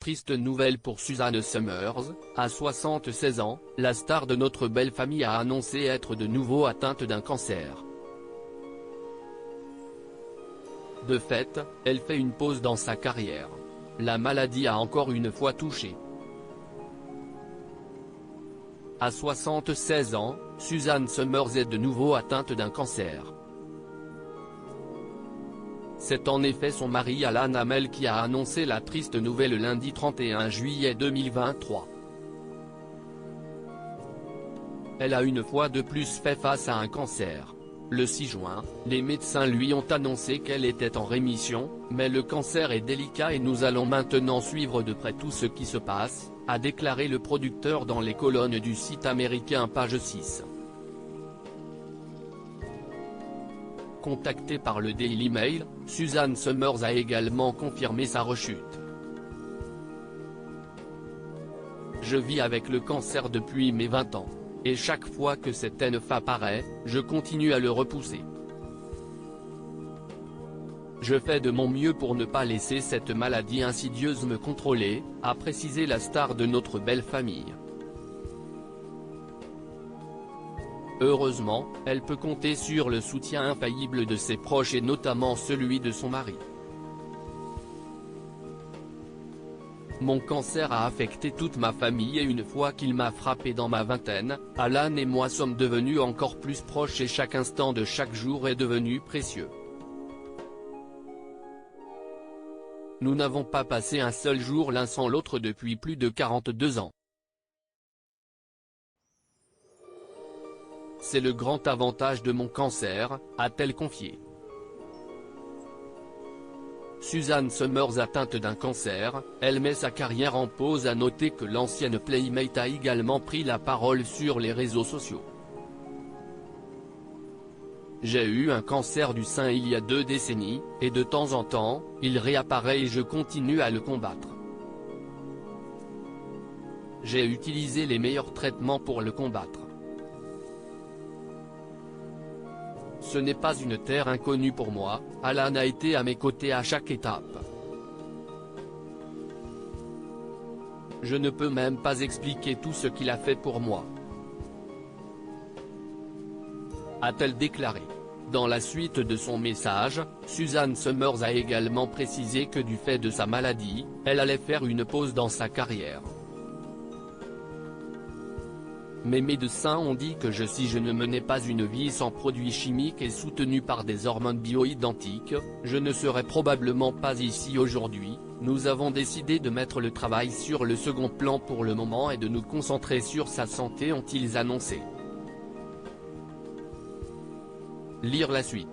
triste nouvelle pour Suzanne Somers. À 76 ans, la star de Notre Belle Famille a annoncé être de nouveau atteinte d'un cancer. De fait, elle fait une pause dans sa carrière. La maladie a encore une fois touché. À 76 ans, Suzanne Somers est de nouveau atteinte d'un cancer. C'est en effet son mari Alan Hamel qui a annoncé la triste nouvelle lundi 31 juillet 2023. Elle a une fois de plus fait face à un cancer. Le 6 juin, les médecins lui ont annoncé qu'elle était en rémission, mais le cancer est délicat et nous allons maintenant suivre de près tout ce qui se passe, a déclaré le producteur dans les colonnes du site américain Page 6. Contactée par le Daily Mail, Suzanne Somers a également confirmé sa rechute. Je vis avec le cancer depuis mes 20 ans. Et chaque fois que cette NF apparaît, je continue à le repousser. Je fais de mon mieux pour ne pas laisser cette maladie insidieuse me contrôler, a précisé la star de Notre Belle Famille. Heureusement, elle peut compter sur le soutien infaillible de ses proches et notamment celui de son mari. Mon cancer a affecté toute ma famille et une fois qu'il m'a frappé dans ma vingtaine, Alan et moi sommes devenus encore plus proches et chaque instant de chaque jour est devenu précieux. Nous n'avons pas passé un seul jour l'un sans l'autre depuis plus de 42 ans. C'est le grand avantage de mon cancer, a-t-elle confié. Suzanne Somers atteinte d'un cancer, elle met sa carrière en pause. À noter que l'ancienne Playmate a également pris la parole sur les réseaux sociaux. J'ai eu un cancer du sein il y a 2 décennies, et de temps en temps, il réapparaît et je continue à le combattre. J'ai utilisé les meilleurs traitements pour le combattre. Ce n'est pas une terre inconnue pour moi, Alan a été à mes côtés à chaque étape. Je ne peux même pas expliquer tout ce qu'il a fait pour moi, a-t-elle déclaré. Dans la suite de son message, Suzanne Somers a également précisé que du fait de sa maladie, elle allait faire une pause dans sa carrière. Mes médecins ont dit que si je ne menais pas une vie sans produits chimiques et soutenue par des hormones bio-identiques, je ne serais probablement pas ici aujourd'hui. Nous avons décidé de mettre le travail sur le second plan pour le moment et de nous concentrer sur sa santé, ont-ils annoncé. Lire la suite.